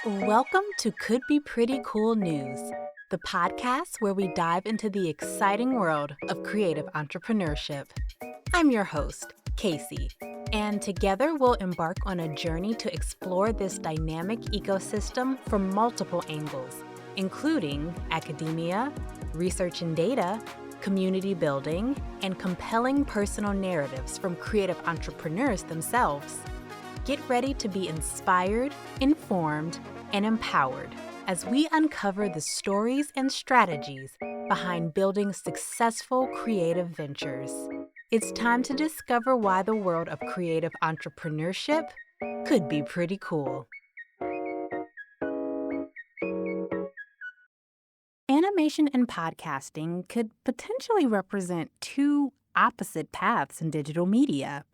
Welcome to Could Be Pretty Cool News, the podcast where we dive into the exciting world of creative entrepreneurship. I'm your host, Casey, and together we'll embark on a journey to explore this dynamic ecosystem from multiple angles, including academia, research and data, community building, and compelling personal narratives from creative entrepreneurs themselves. Get ready to be inspired, informed, and empowered as we uncover the stories and strategies behind building successful creative ventures. It's time to discover why the world of creative entrepreneurship could be pretty cool. Animation and podcasting could potentially represent two opposite paths in digital media.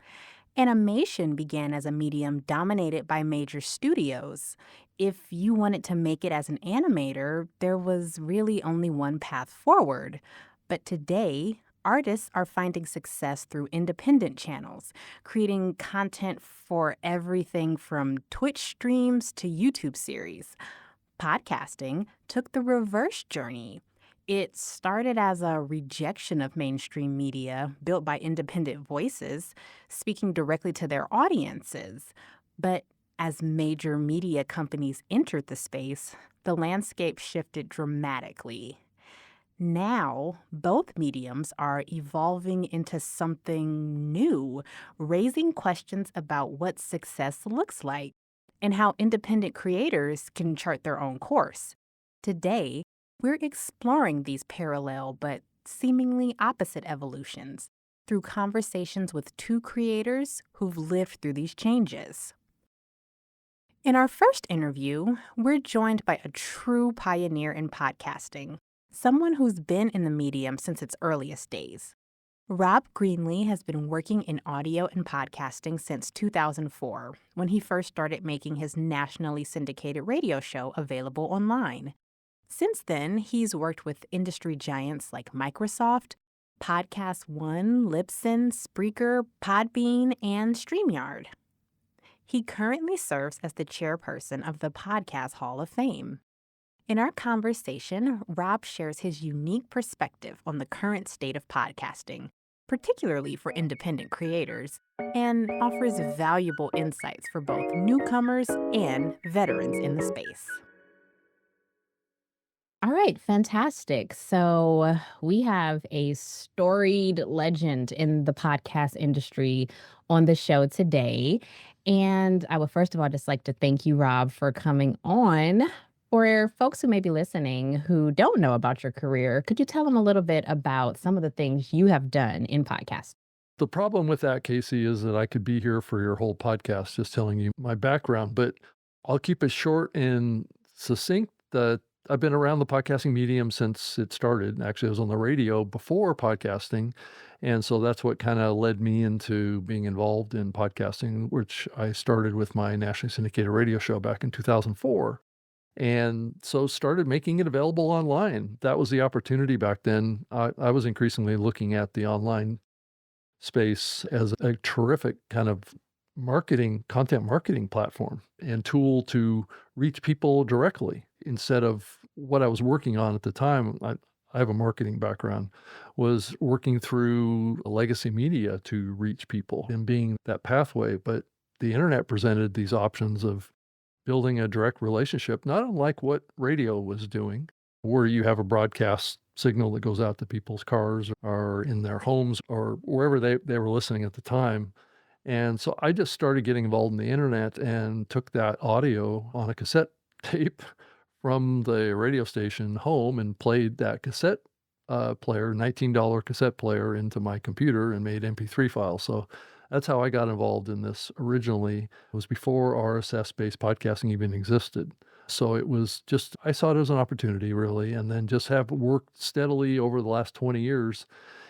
Animation began as a medium dominated by major studios. If you wanted to make it as an animator, there was really only one path forward. But today, artists are finding success through independent channels, creating content for everything from Twitch streams to YouTube series. Podcasting took the reverse journey. It started as a rejection of mainstream media built by independent voices, speaking directly to their audiences. But as major media companies entered the space, the landscape shifted dramatically. Now, both mediums are evolving into something new, raising questions about what success looks like and how independent creators can chart their own course. Today, we're exploring these parallel but seemingly opposite evolutions through conversations with two creators who've lived through these changes. In our first interview, we're joined by a true pioneer in podcasting, someone who's been in the medium since its earliest days. Rob Greenlee has been working in audio and podcasting since 2004, when he first started making his nationally syndicated radio show available online. Since then, he's worked with industry giants like Microsoft, Podcast One, Libsyn, Spreaker, Podbean, and StreamYard. He currently serves as the chairperson of the Podcast Hall of Fame. In our conversation, Rob shares his unique perspective on the current state of podcasting, particularly for independent creators, and offers valuable insights for both newcomers and veterans in the space. All right, fantastic. So we have a storied legend in the podcast industry on the show today. And I would first of all just like to thank you, Rob, for coming on. For folks who may be listening who don't know about your career, could you tell them a little bit about some of the things you have done in podcasts? The problem with that, Casey, is that I could be here for your whole podcast just telling you my background, but I'll keep it short and succinct. That I've been around the podcasting medium since it started. Actually, I was on the radio before podcasting. And so that's what kind of led me into being involved in podcasting, which I started with my nationally syndicated radio show back in 2004. And so started making it available online. That was the opportunity back then. I was increasingly looking at the online space as a terrific kind of content marketing platform and tool to reach people directly instead of what I was working on at the time. I have a marketing background, was working through legacy media to reach people and being that pathway. But the internet presented these options of building a direct relationship, not unlike what radio was doing, where you have a broadcast signal that goes out to people's cars or in their homes or wherever they were listening at the time. And so I just started getting involved in the internet and took that audio on a cassette tape from the radio station home and played that cassette player, $19 cassette player, into my computer and made MP3 files. So that's how I got involved in this originally. It was before RSS-based podcasting even existed. So it was just, I saw it as an opportunity really, and then just have worked steadily over the last 20 years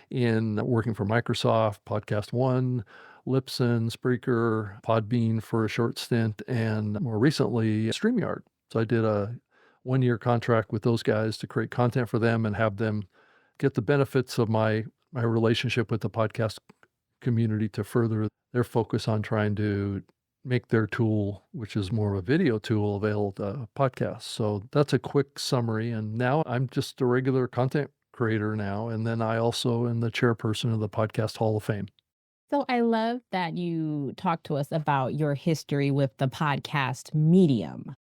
in working for Microsoft, Podcast One, Libsyn, Spreaker, Podbean for a short stint, and more recently, StreamYard. So I did a 1-year contract with those guys to create content for them and have them get the benefits of my relationship with the podcast community to further their focus on trying to make their tool, which is more of a video tool, available to podcasts. So that's a quick summary. And now I'm just a regular content creator now. And then I also am the chairperson of the Podcast Hall of Fame. So I love that you talked to us about your history with the podcast medium.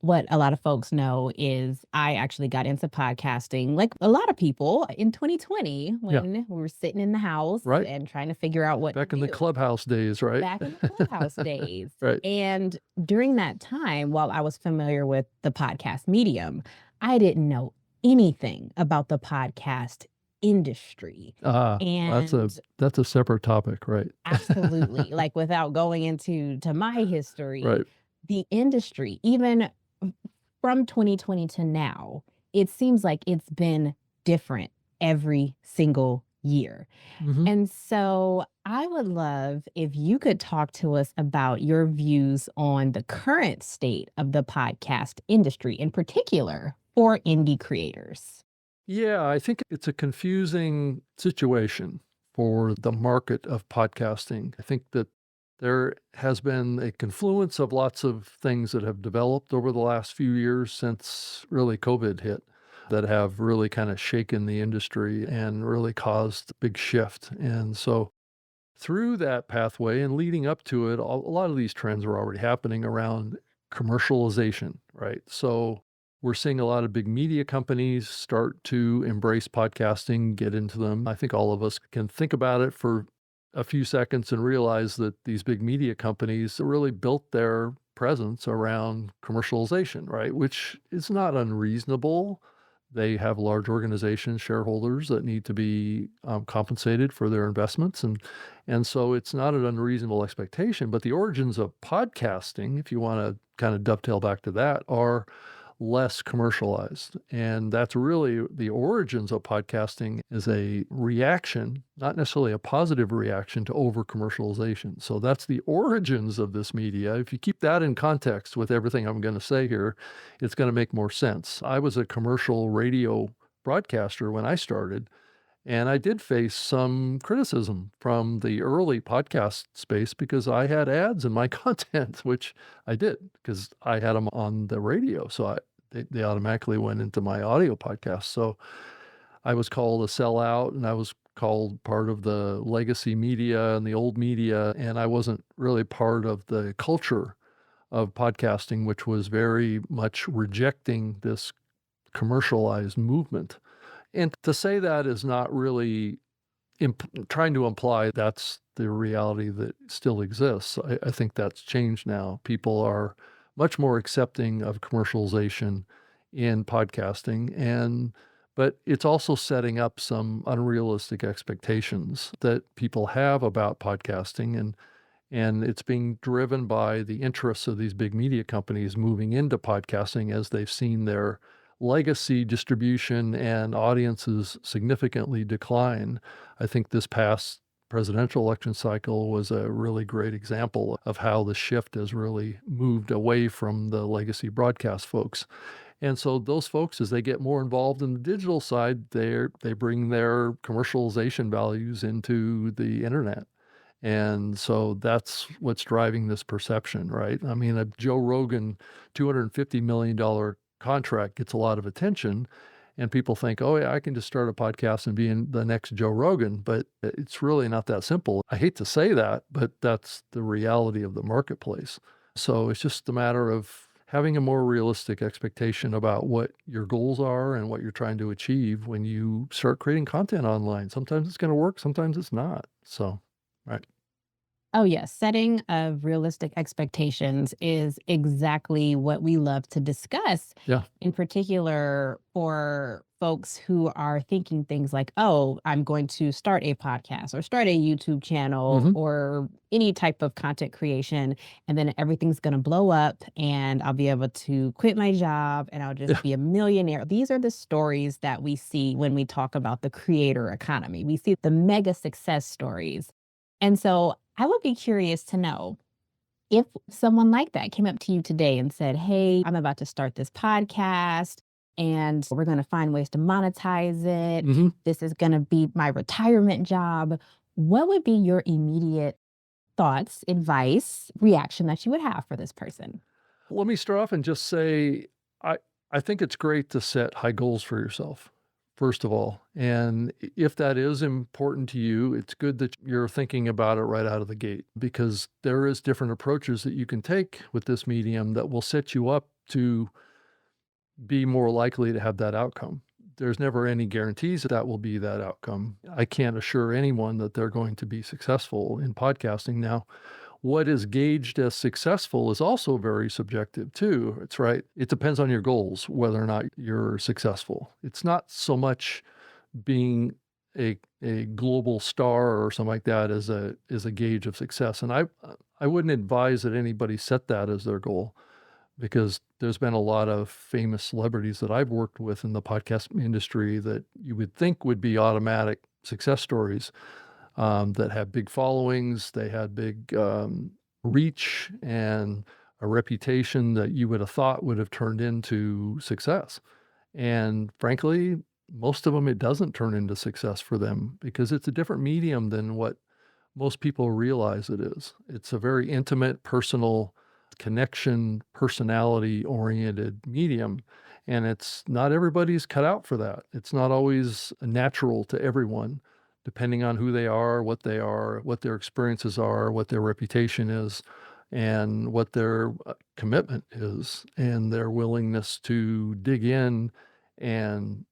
What a lot of folks know is I actually got into podcasting, like a lot of people, in 2020 Yeah, when we were sitting in the house right. and trying to figure out what to Back in the do clubhouse days, right? back in the clubhouse days. Right. And during that time, while I was familiar with the podcast medium, I didn't know anything about the podcast industry. Ah, And that's a separate topic, right? absolutely, like without going into my history, Right. the industry, even from 2020 to now, it seems like it's been different every single year. Mhm. And so I would love if you could talk to us about your views on the current state of the podcast industry, in particular for indie creators. Yeah, I think it's a confusing situation for the market of podcasting. I think that there has been a confluence of lots of things that have developed over the last few years since really COVID hit that have really kind of shaken the industry and really caused a big shift. And so through that pathway and leading up to it, a lot of these trends are already happening around commercialization, right? So we're seeing a lot of big media companies start to embrace podcasting, get into them. I think all of us can think about it for a few seconds and realize that these big media companies really built their presence around commercialization, right? Which is not unreasonable. They have large organizations, shareholders that need to be compensated for their investments, and so it's not an unreasonable expectation. But the origins of podcasting, if you want to kind of dovetail back to that, are less commercialized. And that's really the origins of podcasting is a reaction, not necessarily a positive reaction to over commercialization. So that's the origins of this media. If you keep that in context with everything I'm going to say here, it's going to make more sense. I was a commercial radio broadcaster when I started, and I did face some criticism from the early podcast space because I had ads in my content, which I did because I had them on the radio. So they automatically went into my audio podcast. So I was called a sellout and I was called part of the legacy media and the old media. And I wasn't really part of the culture of podcasting, which was very much rejecting this commercialized movement. And to say that is not really trying to imply that's the reality that still exists. I think that's changed now. People are much more accepting of commercialization in podcasting, and but it's also setting up some unrealistic expectations that people have about podcasting, and it's being driven by the interests of these big media companies moving into podcasting as they've seen their legacy distribution and audiences significantly decline. I think this past presidential election cycle was a really great example of how the shift has really moved away from the legacy broadcast folks. And so those folks, as they get more involved in the digital side, they bring their commercialization values into the internet. And so that's what's driving this perception, right? I mean, a Joe Rogan $250 million contract gets a lot of attention, and people think, oh, yeah, I can just start a podcast and be in the next Joe Rogan. But it's really not that simple. I hate to say that, but that's the reality of the marketplace. So it's just a matter of having a more realistic expectation about what your goals are and what you're trying to achieve when you start creating content online. Sometimes it's going to work, sometimes it's not. So, right. Oh, yes. Setting of realistic expectations is exactly what we love to discuss, Yeah. in particular for folks who are thinking things like, oh, I'm going to start a podcast or start a YouTube channel Mhm. or any type of content creation, and then everything's going to blow up and I'll be able to quit my job and I'll just Yeah. be a millionaire. These are the stories that we see when we talk about the creator economy. We see the mega success stories. And so I would be curious to know if someone like that came up to you today and said, hey, I'm about to start this podcast and we're going to find ways to monetize it. Mhm. This is going to be my retirement job. What would be your immediate thoughts, advice, reaction that you would have for this person? Let me start off and just say I I think it's great to set high goals for yourself, first of all. And if that is important to you, it's good that you're thinking about it right out of the gate because there is different approaches that you can take with this medium that will set you up to be more likely to have that outcome. There's never any guarantees that that will be that outcome. I can't assure anyone that they're going to be successful in podcasting. Now, what is gauged as successful is also very subjective too. It's right. It depends on your goals, whether or not you're successful. It's not so much being a global star or something like that as a gauge of success. And I wouldn't advise that anybody set that as their goal because there's been a lot of famous celebrities that I've worked with in the podcast industry that you would think would be automatic success stories that have big followings. They had big reach and a reputation that you would have thought would have turned into success. And frankly, most of them, it doesn't turn into success for them because it's a different medium than what most people realize it is. It's a very intimate, personal, connection, personality oriented medium. And it's not everybody's cut out for that. It's not always natural to everyone, depending on who they are, what their experiences are, what their reputation is, and what their commitment is, and their willingness to dig in and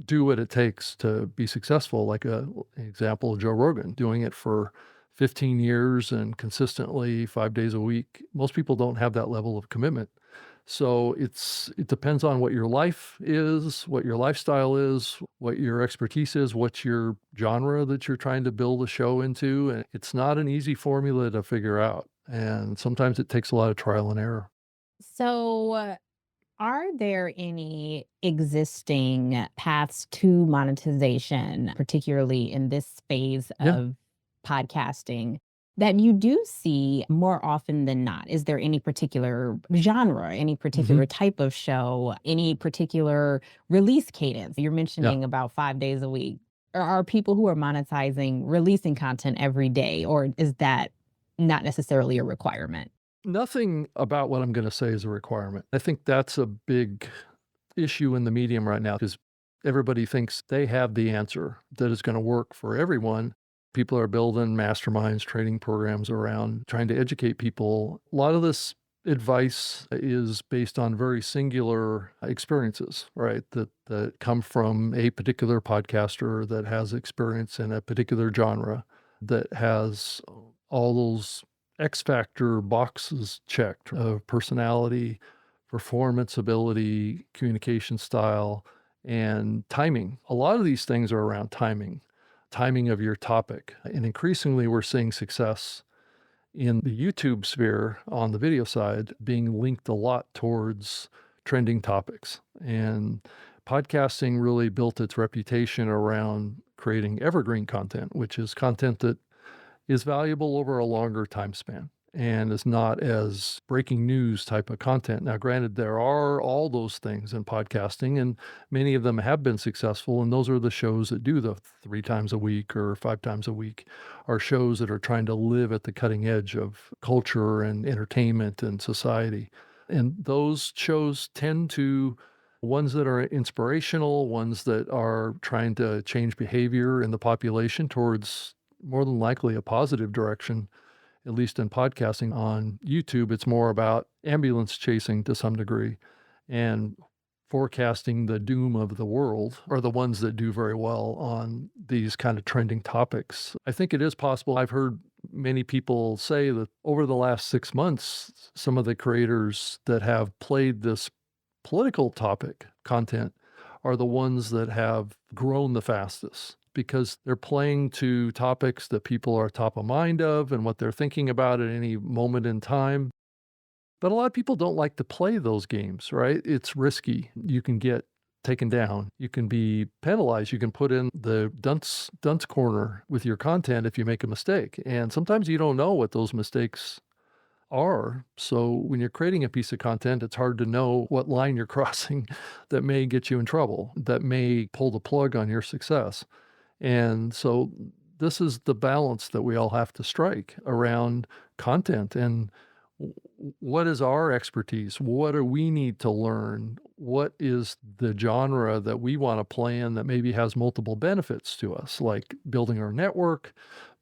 do what it takes to be successful, like an example of Joe Rogan, doing it for 15 years and consistently 5 days a week. Most people don't have that level of commitment. So it depends on what your life is, what your lifestyle is, what your expertise is, what's your genre that you're trying to build a show into. And it's not an easy formula to figure out. And sometimes it takes a lot of trial and error. So, are there any existing paths to monetization, particularly in this phase Yeah. of podcasting, that you do see more often than not? Is there any particular genre, any Hmm. particular type of show, any particular release cadence? You're Yeah. mentioning about 5 days a week. Or are people who are monetizing releasing content every day, or is that not necessarily a requirement? Nothing about what I'm going to say is a requirement. I think that's a big issue in the medium right now because everybody thinks they have the answer that is going to work for everyone. People are building masterminds, training programs around trying to educate people. A lot of this advice is based on very singular experiences, right? That come from a particular podcaster that has experience in a particular genre that has all those X factor boxes checked of personality, performance ability, communication style, and timing. A lot of these things are around timing, timing of your topic. And increasingly, we're seeing success in the YouTube sphere on the video side being linked a lot towards trending topics. And podcasting really built its reputation around creating evergreen content, which is content that is valuable over a longer time span and is not as breaking news type of content. Now, granted, there are all those things in podcasting, and many of them have been successful. And those are the shows that do the 3 times a week or 5 times a week, are shows that are trying to live at the cutting edge of culture and entertainment and society. And those shows tend to ones that are inspirational, ones that are trying to change behavior in the population towards more than likely a positive direction, at least in podcasting. On YouTube, it's more about ambulance chasing to some degree and forecasting the doom of the world are the ones that do very well on these kind of trending topics. I think it is possible. I've heard many people say that over the last 6 months, some of the creators that have played this political topic content are the ones that have grown the fastest because they're playing to topics that people are top of mind of and what they're thinking about at any moment in time. But a lot of people don't like to play those games, right? It's risky. You can get taken down. You can be penalized. You can put in the dunce corner with your content if you make a mistake. And sometimes you don't know what those mistakes are. So when you're creating a piece of content, it's hard to know what line you're crossing that may get you in trouble, that may pull the plug on your success. And so this is the balance that we all have to strike around content and what is our expertise? What do we need to learn? What is the genre that we want to play in that maybe has multiple benefits to us, like building our network,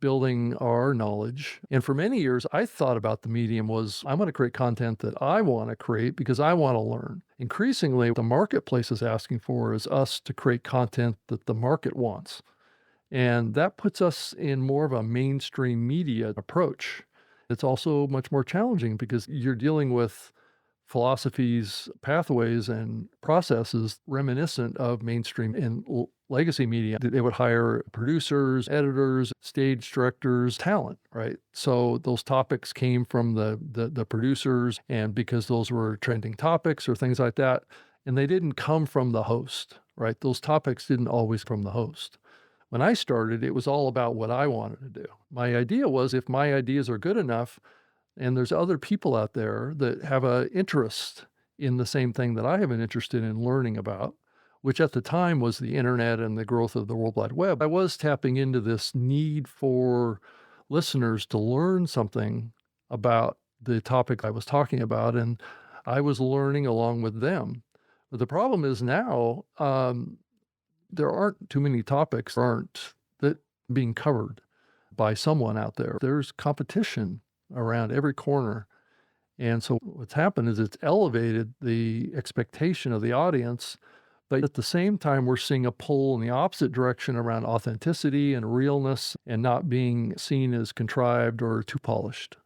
building our knowledge? And for many years, I thought about the medium was I'm going to create content that I want to create because I want to learn. Increasingly, what the marketplace is asking for is us to create content that the market wants. And that puts us in more of a mainstream media approach. It's also much more challenging because you're dealing with philosophies, pathways, and processes reminiscent of mainstream and legacy media. They would hire producers, editors, stage directors, talent, right? So those topics came from the producers, and because those were trending topics or things like that, and they didn't come from the host, right? Those topics didn't always come from the host. When I started, it was all about what I wanted to do. My idea was if my ideas are good enough and there's other people out there that have an interest in the same thing that I have an interest in learning about, which at the time was the internet and the growth of the World Wide Web, I was tapping into this need for listeners to learn something about the topic I was talking about, and I was learning along with them. But the problem is now, there aren't too many topics aren't that being covered by someone out there. There's competition around every corner. And so what's happened is it's elevated the expectation of the audience, but at the same time, we're seeing a pull in the opposite direction around authenticity and realness and not being seen as contrived or too polished.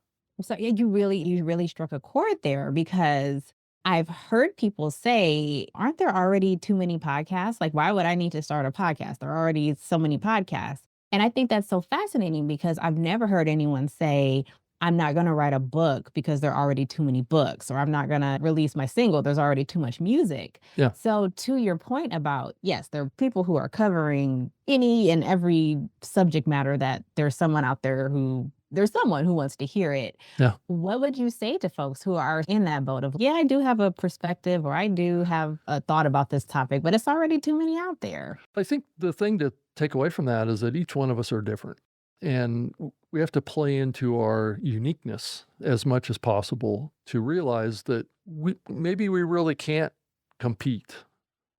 So yeah, you really struck a chord there because I've heard people say, aren't there already too many podcasts? Like, why would I need to start a podcast? There are already so many podcasts. And I think that's so fascinating because I've never heard anyone say, I'm not going to write a book because there are already too many books, or I'm not going to release my single. There's already too much music. Yeah. So, to your point about, yes, there are people who are covering any and every subject matter that there's someone who wants to hear it. Yeah. What would you say to folks who are in that boat of, yeah, I do have a perspective or I do have a thought about this topic, but it's already too many out there? I think the thing to take away from that is that each one of us are different. And we have to play into our uniqueness as much as possible to realize that maybe we really can't compete,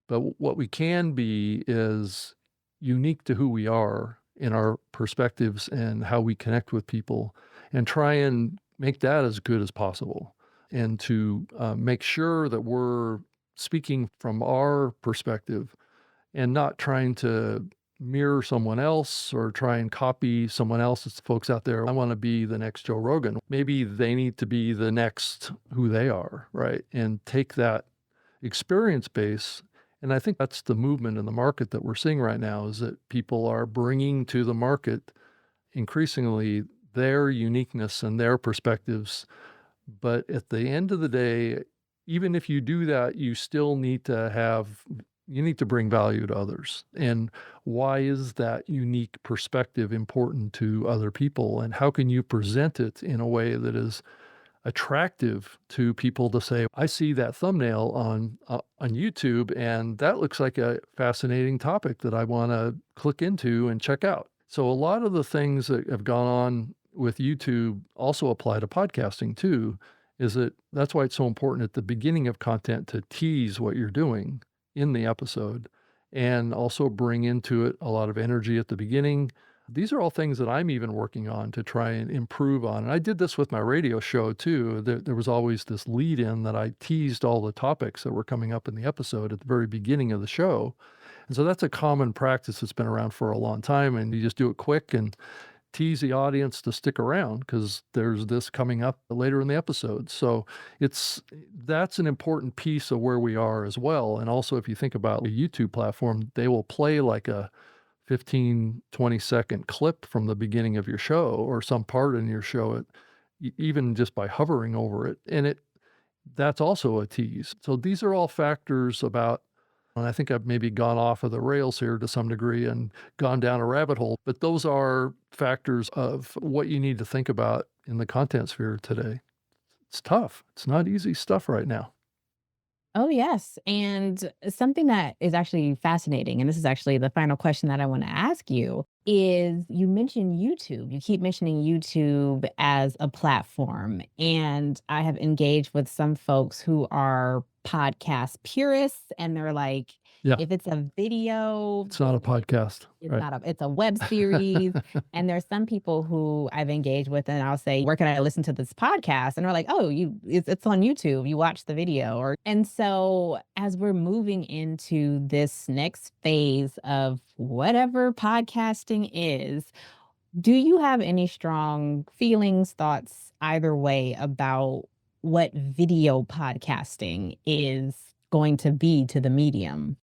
but what we can be is unique to who we are in our perspectives and how we connect with people and try and make that as good as possible and to make sure that we're speaking from our perspective and not trying to mirror someone else or try and copy someone else's folks out there. I want to be the next Joe Rogan. Maybe they need to be the next who they are, right? And take that experience base. And I think that's the movement in the market that we're seeing right now is that people are bringing to the market increasingly their uniqueness and their perspectives. But at the end of the day, even if you do that, you still need to bring value to others. And why is that unique perspective important to other people? And how can you present it in a way that is attractive to people to say, I see that thumbnail on YouTube, and that looks like a fascinating topic that I want to click into and check out. So a lot of the things that have gone on with YouTube also apply to podcasting too, that's why it's so important at the beginning of content to tease what you're doing in the episode and also bring into it a lot of energy at the beginning. These are all things that I'm even working on to try and improve on. And I did this with my radio show too. There was always this lead in that I teased all the topics that were coming up in the episode at the very beginning of the show. And so that's a common practice that's been around for a long time. And you just do it quick and tease the audience to stick around because there's this coming up later in the episode. So that's an important piece of where we are as well. And also, if you think about a YouTube platform, they will play like a 15, 20-second clip from the beginning of your show or some part in your show, even just by hovering over it. And that's also a tease. So these are all factors about, and I think I've maybe gone off of the rails here to some degree and gone down a rabbit hole, but those are factors of what you need to think about in the content sphere today. It's tough. It's not easy stuff right now. Oh, yes. And something that is actually fascinating, and this is actually the final question that I want to ask you. is you mentioned YouTube. You keep mentioning YouTube as a platform. And I have engaged with some folks who are podcast purists, and they're like, Yeah, if it's a video, it's not a podcast, it's right? not it's a web series. And there's some people who I've engaged with, and I'll say, "Where can I listen to this podcast?" And they're like, "Oh, it's on YouTube. You watch the video." Or and so as we're moving into this next phase of whatever podcasting is, do you have any strong feelings, thoughts either way about what video podcasting is going to be to the medium?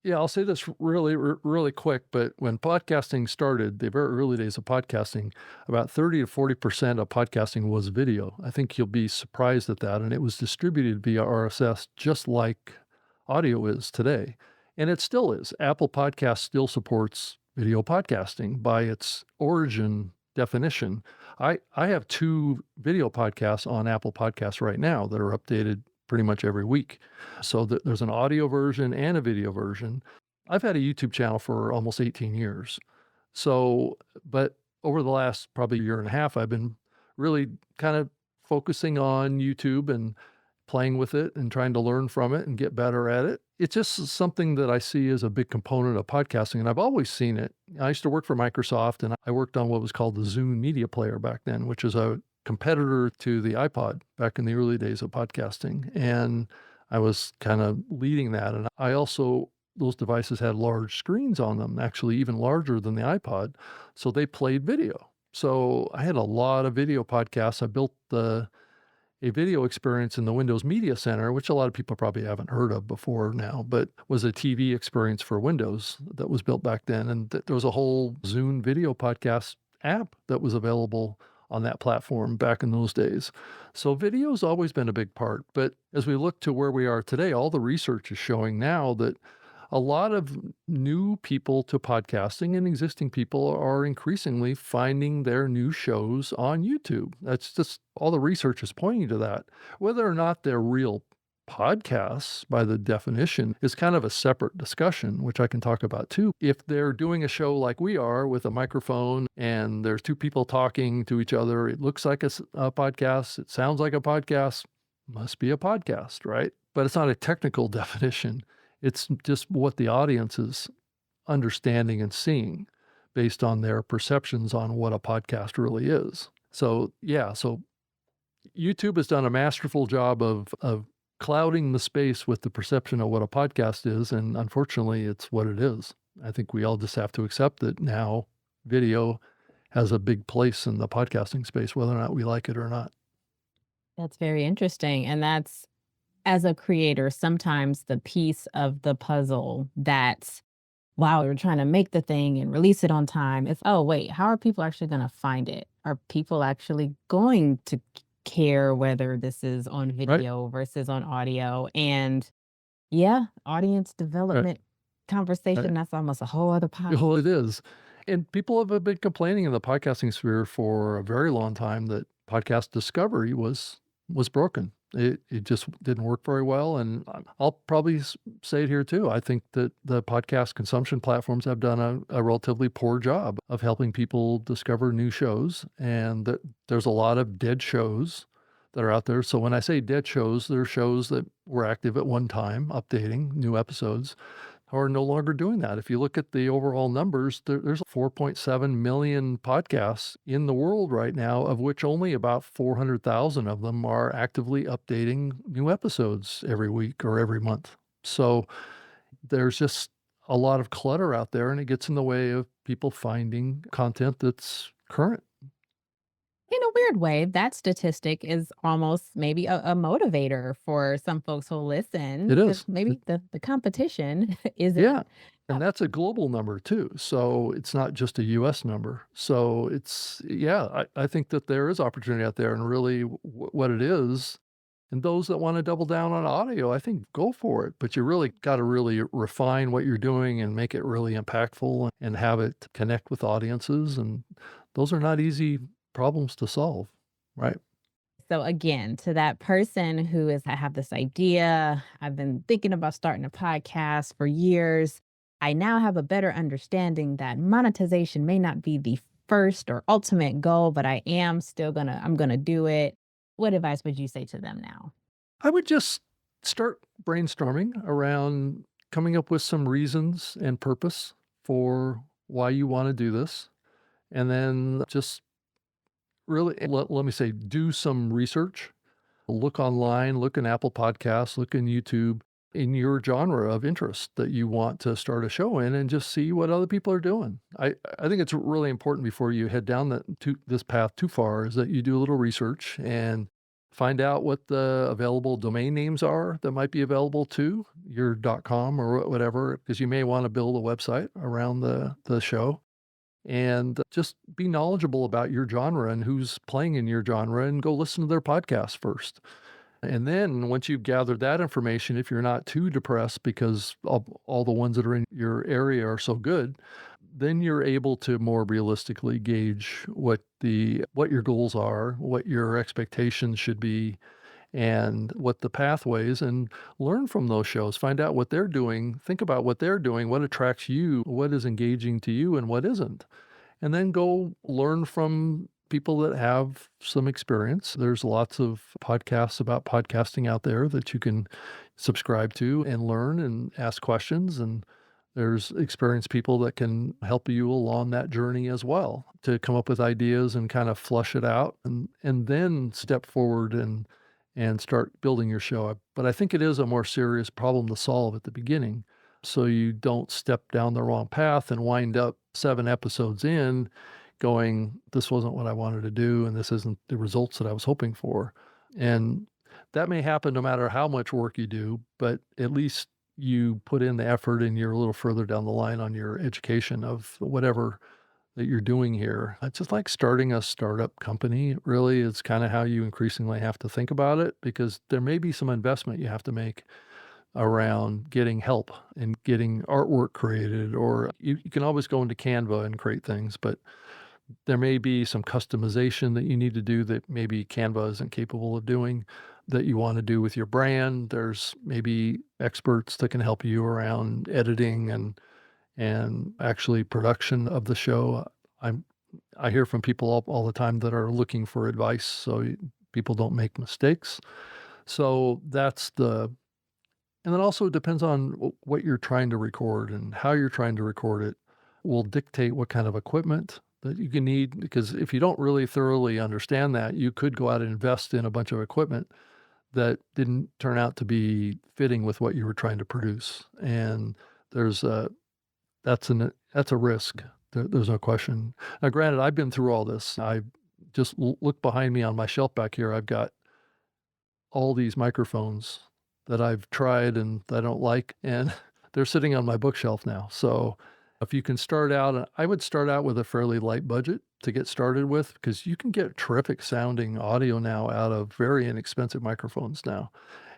Yeah, I'll say this really quick, but when podcasting started, the very early days of podcasting, about 30 to 40% of podcasting was video. I think you'll be surprised at that. And it was distributed via RSS, just like audio is today. And it still is. Apple Podcast still supports video podcasting by its origin definition. I have two video podcasts on Apple Podcasts right now that are updated pretty much every week. So there's an audio version and a video version. I've had a YouTube channel for almost 18 years. So, but over the last probably year and a half, I've been really kind of focusing on YouTube and playing with it and trying to learn from it and get better at it. It's just something that I see as a big component of podcasting, and I've always seen it. I used to work for Microsoft, and I worked on what was called the Zune Media Player back then, which is a competitor to the iPod back in the early days of podcasting. And I was kind of leading that. And I also, those devices had large screens on them, actually even larger than the iPod. So they played video. So I had a lot of video podcasts. I built a video experience in the Windows Media Center, which a lot of people probably haven't heard of before now, but was a TV experience for Windows that was built back then. And there was a whole Zune video podcast app that was available on that platform back in those days. So video's always been a big part. But as we look to where we are today, all the research is showing now that a lot of new people to podcasting and existing people are increasingly finding their new shows on YouTube. That's just all the research is pointing to that. Whether or not they're real podcasts, by the definition, is kind of a separate discussion, which I can talk about too. If they're doing a show like we are with a microphone and there's two people talking to each other, it looks like a podcast, it sounds like a podcast, must be a podcast, right? But it's not a technical definition. It's just what the audience is understanding and seeing based on their perceptions on what a podcast really is. So, yeah, so YouTube has done a masterful job of clouding the space with the perception of what a podcast is, and unfortunately, it's what it is. I think we all just have to accept that now video has a big place in the podcasting space, whether or not we like it or not. That's very interesting. And that's, as a creator, sometimes the piece of the puzzle that's, wow, we're trying to make the thing and release it on time. It's, oh, wait, how are people actually going to find it? Are people actually going to care whether this is on Right? video versus on audio? And yeah, audience Right. development Right. conversation, that's almost a whole other podcast. Well, it is. And people have been complaining in the podcasting sphere for a very long time that podcast discovery was broken. It just didn't work very well, and I'll probably say it here too. I think that the podcast consumption platforms have done a relatively poor job of helping people discover new shows, and that there's a lot of dead shows that are out there. So when I say dead shows, they're shows that were active at one time, updating new episodes, are no longer doing that. If you look at the overall numbers, there's 4.7 million podcasts in the world right now, of which only about 400,000 of them are actively updating new episodes every week or every month. So there's just a lot of clutter out there, and it gets in the way of people finding content that's current. In a weird way, that statistic is almost maybe a motivator for some folks who listen It because is. maybe the competition isn't. Yeah. And that's a global number too. So it's not just a US number. So it's, yeah, I think that there is opportunity out there, and really what it is. And those that want to double down on audio, I think go for it. But you really got to really refine what you're doing and make it really impactful and have it connect with audiences. And those are not easy problems to solve, right? So again, to that person who is, I have this idea, I've been thinking about starting a podcast for years. I now have a better understanding that monetization may not be the first or ultimate goal, but I'm gonna do it. What advice would you say to them now? I would just start brainstorming around coming up with some reasons and purpose for why you want to do this. And then just really, let me say, do some research. Look online, look in Apple Podcasts, look in YouTube in your genre of interest that you want to start a show in and just see what other people are doing. I think it's really important before you head down this path too far is that you do a little research and find out what the available domain names are that might be available to your .com or whatever, because you may want to build a website around the show and just be knowledgeable about your genre and who's playing in your genre and go listen to their podcast first. And then once you've gathered that information, if you're not too depressed because all the ones that are in your area are so good, then you're able to more realistically gauge what your goals are, what your expectations should be, and what the pathways and learn from those shows. Find out what they're doing, think about what they're doing, what attracts you, what is engaging to you and what isn't. And then go learn from people that have some experience. There's lots of podcasts about podcasting out there that you can subscribe to and learn and ask questions. And there's experienced people that can help you along that journey as well to come up with ideas and kind of flush it out and then step forward and start building your show. But I think it is a more serious problem to solve at the beginning so you don't step down the wrong path and wind up 7 episodes in going, this wasn't what I wanted to do, and this isn't the results that I was hoping for. And that may happen no matter how much work you do, but at least you put in the effort and you're a little further down the line on your education of whatever that you're doing here. It's just like starting a startup company. Really, it's kind of how you increasingly have to think about it because there may be some investment you have to make around getting help and getting artwork created, or you can always go into Canva and create things, but there may be some customization that you need to do that maybe Canva isn't capable of doing that you want to do with your brand. There's maybe experts that can help you around editing and actually production of the show. I'm I hear from people all the time that are looking for advice so people don't make mistakes. So and then also it depends on what you're trying to record and how you're trying to record it will dictate what kind of equipment that you can need. Because if you don't really thoroughly understand that, you could go out and invest in a bunch of equipment that didn't turn out to be fitting with what you were trying to produce. And there's a that's a risk. There's no question. Now, granted, I've been through all this. I just look behind me on my shelf back here. I've got all these microphones that I've tried and that I don't like, and they're sitting on my bookshelf now. So if you can start out, I would start out with a fairly light budget to get started with, because you can get terrific sounding audio now out of very inexpensive microphones now.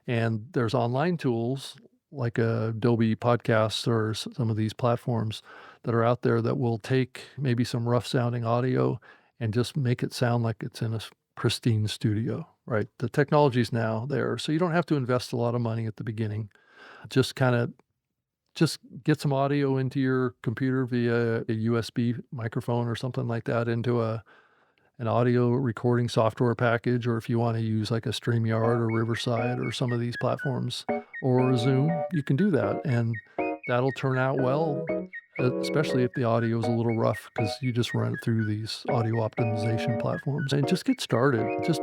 And there's online tools like Adobe Podcasts or some of these platforms that are out there that will take maybe some rough sounding audio and just make it sound like it's in a pristine studio, right? The technology's now there, so you don't have to invest a lot of money at the beginning. Just kind of just get some audio into your computer via a USB microphone or something like that into an audio recording software package, or if you want to use like a StreamYard or Riverside or some of these platforms or Zoom, you can do that. And that'll turn out well, especially if the audio is a little rough because you just run it through these audio optimization platforms and just get started. Just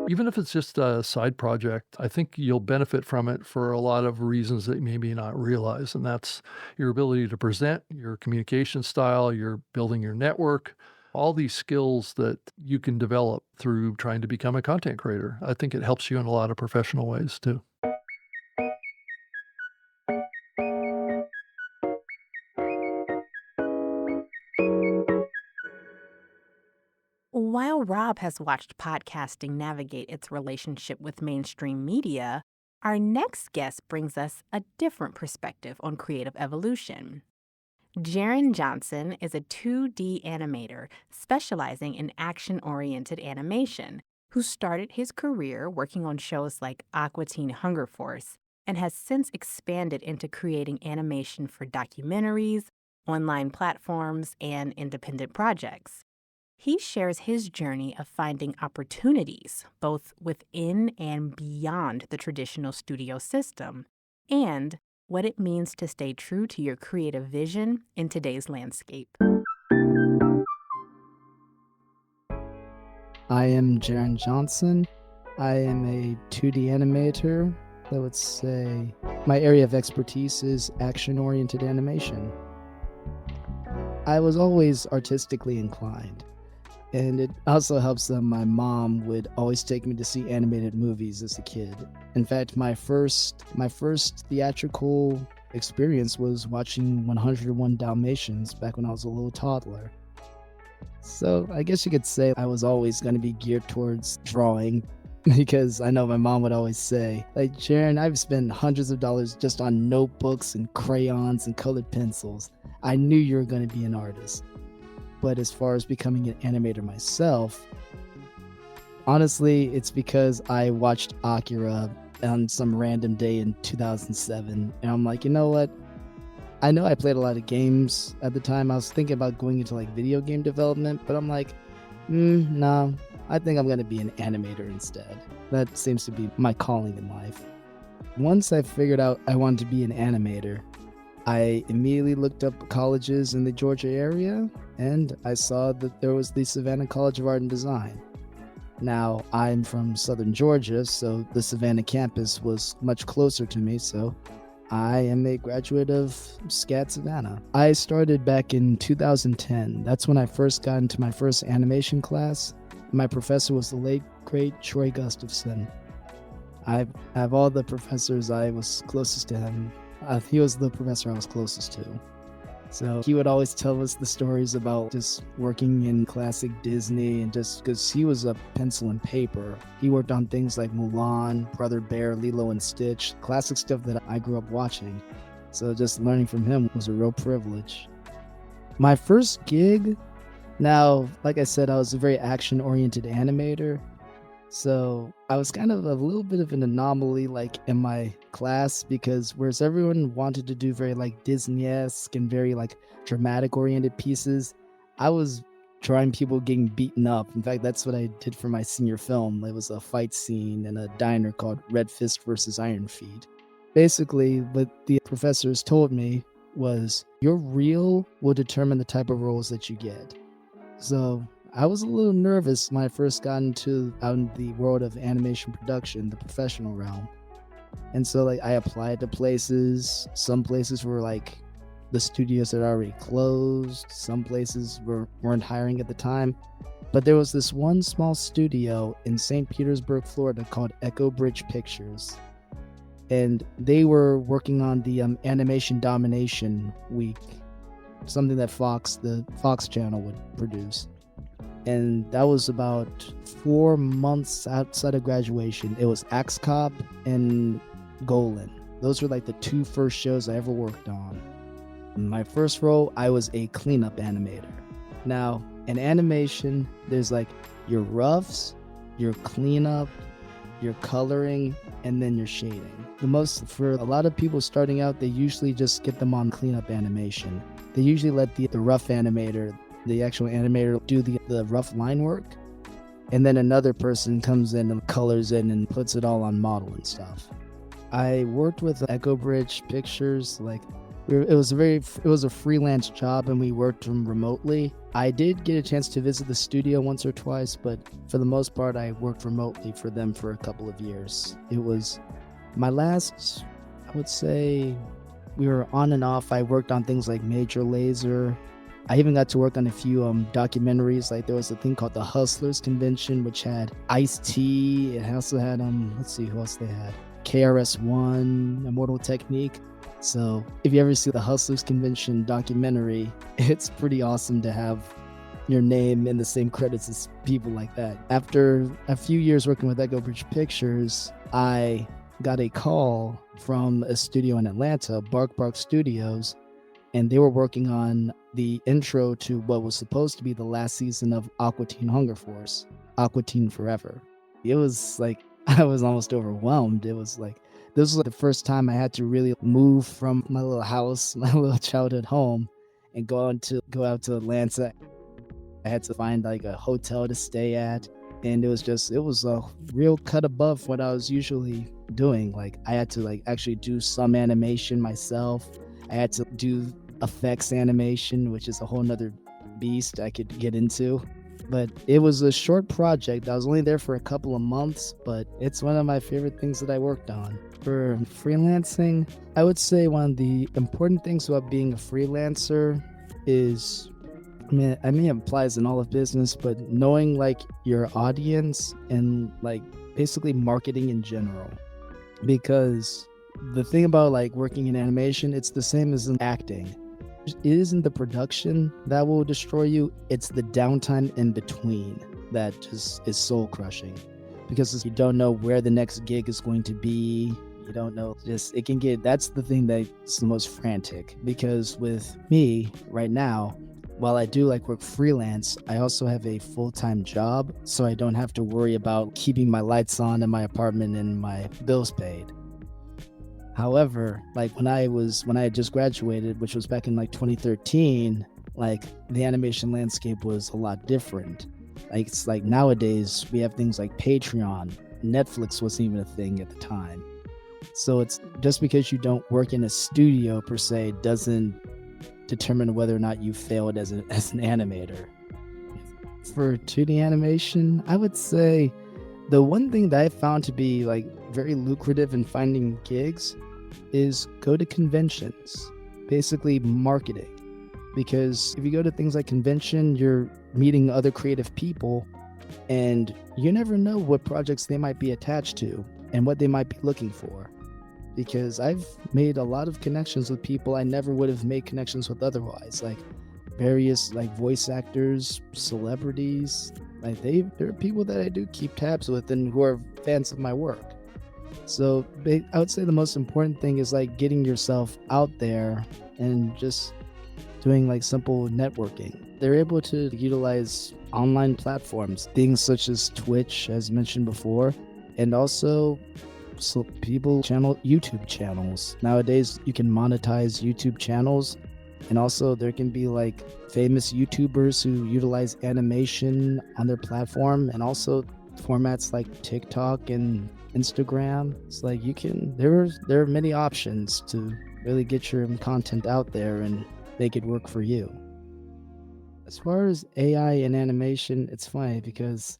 even if it's just a side project, I think you'll benefit from it for a lot of reasons that you maybe not realize. And that's your ability to present, your communication style, you're building your network, all these skills that you can develop through trying to become a content creator. I think it helps you in a lot of professional ways too. While Rob has watched podcasting navigate its relationship with mainstream media, our next guest brings us a different perspective on creative evolution. Jaron Johnson is a 2D animator specializing in action-oriented animation who started his career working on shows like Aqua Teen Hunger Force and has since expanded into creating animation for documentaries, online platforms, and independent projects. He shares his journey of finding opportunities both within and beyond the traditional studio system, and what it means to stay true to your creative vision in today's landscape. I am Jaron Johnson. I am a 2D animator. I would say my area of expertise is action-oriented animation. I was always artistically inclined, and it also helps that my mom would always take me to see animated movies as a kid. In fact, my first theatrical experience was watching 101 Dalmatians back when I was a little toddler. So I guess you could say I was always going to be geared towards drawing because I know my mom would always say, like, Jaron, I've spent hundreds of dollars just on notebooks and crayons and colored pencils. I knew you were going to be an artist. But as far as becoming an animator myself, honestly, it's because I watched Akira on some random day in 2007. And I'm like, you know what? I know I played a lot of games at the time. I was thinking about going into like video game development, but I'm like, no, I think I'm going to be an animator instead. That seems to be my calling in life. Once I figured out I wanted to be an animator, I immediately looked up colleges in the Georgia area, and I saw that there was the Savannah College of Art and Design. Now, I'm from southern Georgia, so the Savannah campus was much closer to me, so I am a graduate of SCAD Savannah. I started back in 2010. That's when I first got into my first animation class. My professor was the late, great Troy Gustafson. I have all the professors I was closest to him. He was the professor I was closest to. So he would always tell us the stories about just working in classic Disney, and just because he was a pencil and paper. He worked on things like Mulan, Brother Bear, Lilo and Stitch, classic stuff that I grew up watching. So just learning from him was a real privilege. My first gig, now, like I said, I was a very action-oriented animator. So I was kind of a little bit of an anomaly like in my class, because whereas everyone wanted to do very like Disney-esque and very like dramatic oriented pieces, I was drawing people getting beaten up. In fact, that's what I did for my senior film. It was a fight scene in a diner called Red Fist versus Iron Feet. Basically, what the professors told me was, your reel will determine the type of roles that you get. So I was a little nervous when I first got out in the world of animation production, the professional realm. And so like I applied to places. Some places were like the studios had already closed. Some places weren't hiring at the time. But there was this one small studio in St. Petersburg, Florida called Echo Bridge Pictures. And they were working on the Animation Domination Week, something that the Fox channel would produce. And that was about 4 months outside of graduation. It was Axe Cop and Golan. Those were like the two first shows I ever worked on. In my first role, I was a cleanup animator. Now, in animation, there's like your roughs, your cleanup, your coloring, and then your shading. For a lot of people starting out, they usually just get them on cleanup animation. They usually let the rough animator, the actual animator, do the rough line work, and then another person comes in and colors it and puts it all on model and stuff. I worked with Echo Bridge Pictures. It was a freelance job, and we worked remotely. I did get a chance to visit the studio once or twice, but for the most part, I worked remotely for them for a couple of years. It was my last, I would say, we were on and off. I worked on things like Major Lazer. I even got to work on a few documentaries. Like there was a thing called the Hustlers Convention, which had Ice-T. It also had let's see who else they had. KRS-One, Immortal Technique. So if you ever see the Hustlers Convention documentary, it's pretty awesome to have your name in the same credits as people like that. After a few years working with Echo Bridge Pictures, I got a call from a studio in Atlanta, Bark Bark Studios, and they were working on the intro to what was supposed to be the last season of Aqua Teen Hunger Force, Aqua Teen Forever. It was like, I was almost overwhelmed. It was like, This was like the first time I had to really move from my little house, my little childhood home, and go out to Atlanta. I had to find like a hotel to stay at, and it was a real cut above what I was usually doing. Like I had to like actually do some animation myself. I had to do effects animation, which is a whole nother beast I could get into. But it was a short project. I was only there for a couple of months, but it's one of my favorite things that I worked on. For freelancing, I would say one of the important things about being a freelancer is, I mean, it applies in all of business, but knowing like your audience and like basically marketing in general. Because the thing about like working in animation, it's the same as in acting. It isn't the production that will destroy you, it's the downtime in between that just is soul crushing. Because you don't know where the next gig is going to be. You don't know, that's the thing that's the most frantic. Because with me right now, while I do like work freelance, I also have a full-time job, so I don't have to worry about keeping my lights on in my apartment and my bills paid. However, like when I had just graduated, which was back in like 2013, like the animation landscape was a lot different. Like it's like nowadays we have things like Patreon, Netflix wasn't even a thing at the time. So it's just because you don't work in a studio per se doesn't determine whether or not you failed as an animator. For 2D animation, I would say the one thing that I found to be like very lucrative in finding gigs is go to conventions, basically marketing. Because if you go to things like convention, you're meeting other creative people and you never know what projects they might be attached to and what they might be looking for. Because I've made a lot of connections with people I never would have made connections with otherwise, like various like voice actors, celebrities. Like there are people that I do keep tabs with and who are fans of my work. So I would say the most important thing is like getting yourself out there and just doing like simple networking. They're able to utilize online platforms, things such as Twitch, as mentioned before, and also YouTube channels. Nowadays, you can monetize YouTube channels, and also there can be like famous YouTubers who utilize animation on their platform, and also formats like TikTok and Instagram. It's like there are many options to really get your content out there and make it work for you. As far as AI and animation, it's funny because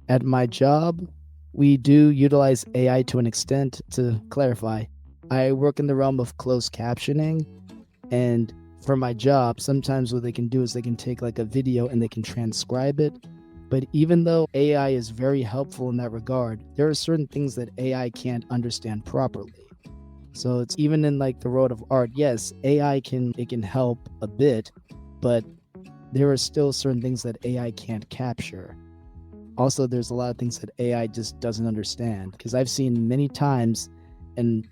at my job, we do utilize AI to an extent. To clarify, I work in the realm of closed captioning, and for my job, sometimes what they can do is they can take like a video and they can transcribe it. But even though AI is very helpful in that regard, there are certain things that AI can't understand properly. So it's even in like the world of art, yes, AI can help a bit, but there are still certain things that AI can't capture. Also, there's a lot of things that AI just doesn't understand, because I've seen many times, and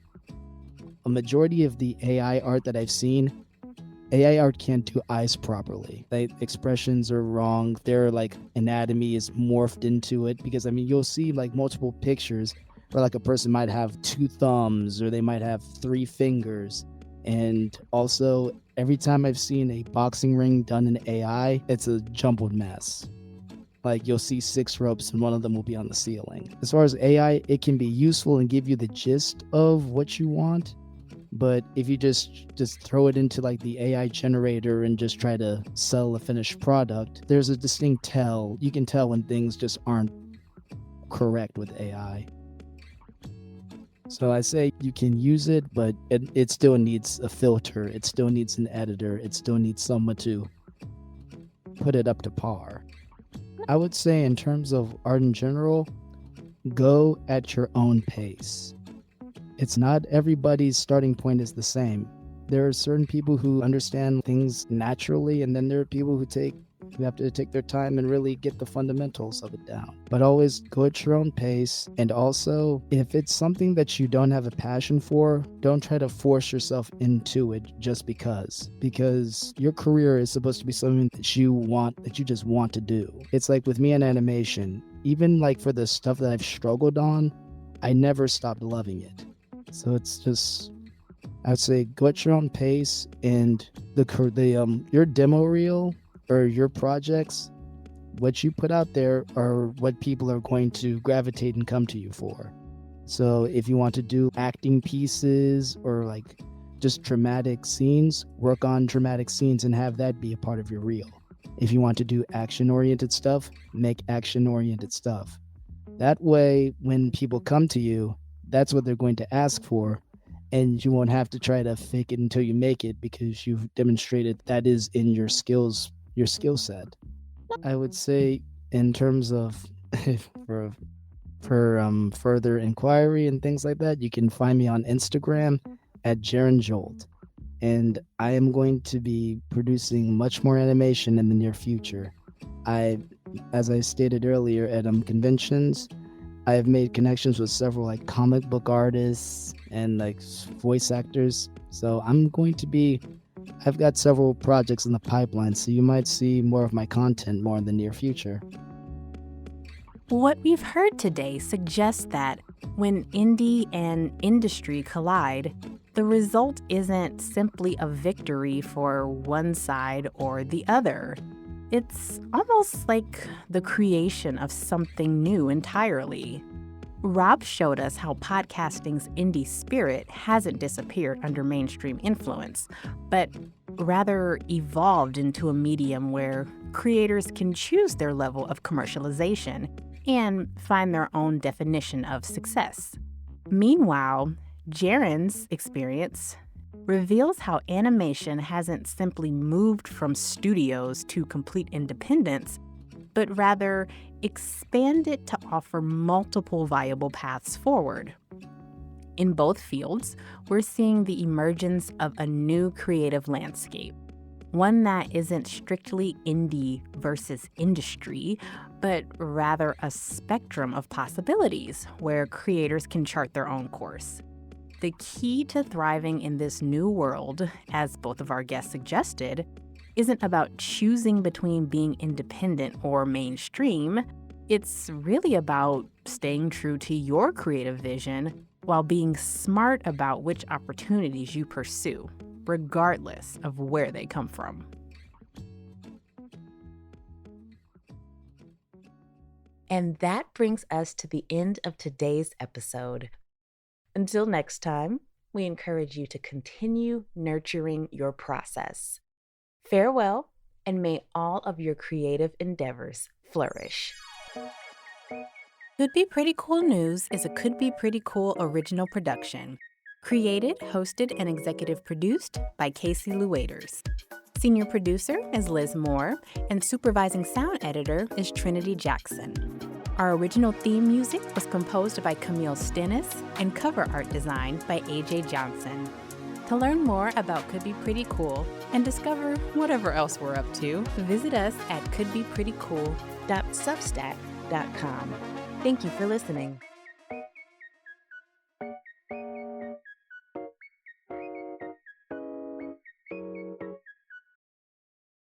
a majority of the AI art that I've seen, AI art can't do eyes properly. Like expressions are wrong. Their like anatomy is morphed into it, because I mean, you'll see like multiple pictures where like a person might have 2 thumbs or they might have 3 fingers. And also, every time I've seen a boxing ring done in AI, it's a jumbled mess. Like you'll see 6 ropes and one of them will be on the ceiling. As far as AI, it can be useful and give you the gist of what you want. But if you just throw it into like the AI generator and just try to sell a finished product, there's a distinct tell. You can tell when things just aren't correct with AI. So I say you can use it, but it still needs a filter. It still needs an editor. It still needs someone to put it up to par. I would say in terms of art in general, go at your own pace. It's not everybody's starting point is the same. There are certain people who understand things naturally, and then there are people who have to take their time and really get the fundamentals of it down. But always go at your own pace. And also, if it's something that you don't have a passion for, don't try to force yourself into it just because your career is supposed to be something that you just want to do. It's like with me in animation, even like for the stuff that I've struggled on, I never stopped loving it. So it's just, I'd say go at your own pace, and your demo reel or your projects, what you put out there are what people are going to gravitate and come to you for. So if you want to do acting pieces or like just dramatic scenes, work on dramatic scenes and have that be a part of your reel. If you want to do action-oriented stuff, make action-oriented stuff. That way, when people come to you, that's what they're going to ask for, and you won't have to try to fake it until you make it because you've demonstrated that is in your skill set. I would say in terms of for further inquiry and things like that, you can find me on Instagram at Jaron Jolt. And I am going to be producing much more animation in the near future. As I stated earlier, at conventions, I have made connections with several like comic book artists and like voice actors. So I've got several projects in the pipeline, so you might see more of my content more in the near future. What we've heard today suggests that when indie and industry collide, the result isn't simply a victory for one side or the other. It's almost like the creation of something new entirely. Rob showed us how podcasting's indie spirit hasn't disappeared under mainstream influence, but rather evolved into a medium where creators can choose their level of commercialization and find their own definition of success. Meanwhile, Jaron's experience reveals how animation hasn't simply moved from studios to complete independence, but rather expanded to offer multiple viable paths forward. In both fields, we're seeing the emergence of a new creative landscape, one that isn't strictly indie versus industry, but rather a spectrum of possibilities where creators can chart their own course. The key to thriving in this new world, as both of our guests suggested, isn't about choosing between being independent or mainstream. It's really about staying true to your creative vision while being smart about which opportunities you pursue, regardless of where they come from. And that brings us to the end of today's episode. Until next time, we encourage you to continue nurturing your process. Farewell, and may all of your creative endeavors flourish. Could Be Pretty Cool News is a Could Be Pretty Cool original production. Created, hosted, and executive produced by Casey Lueders. Senior producer is Liz Moore, and supervising sound editor is Trinity Jackson. Our original theme music was composed by Camille Stennis and cover art design by AJ Johnson. To learn more about Could Be Pretty Cool and discover whatever else we're up to, visit us at couldbeprettycool.substack.com. Thank you for listening.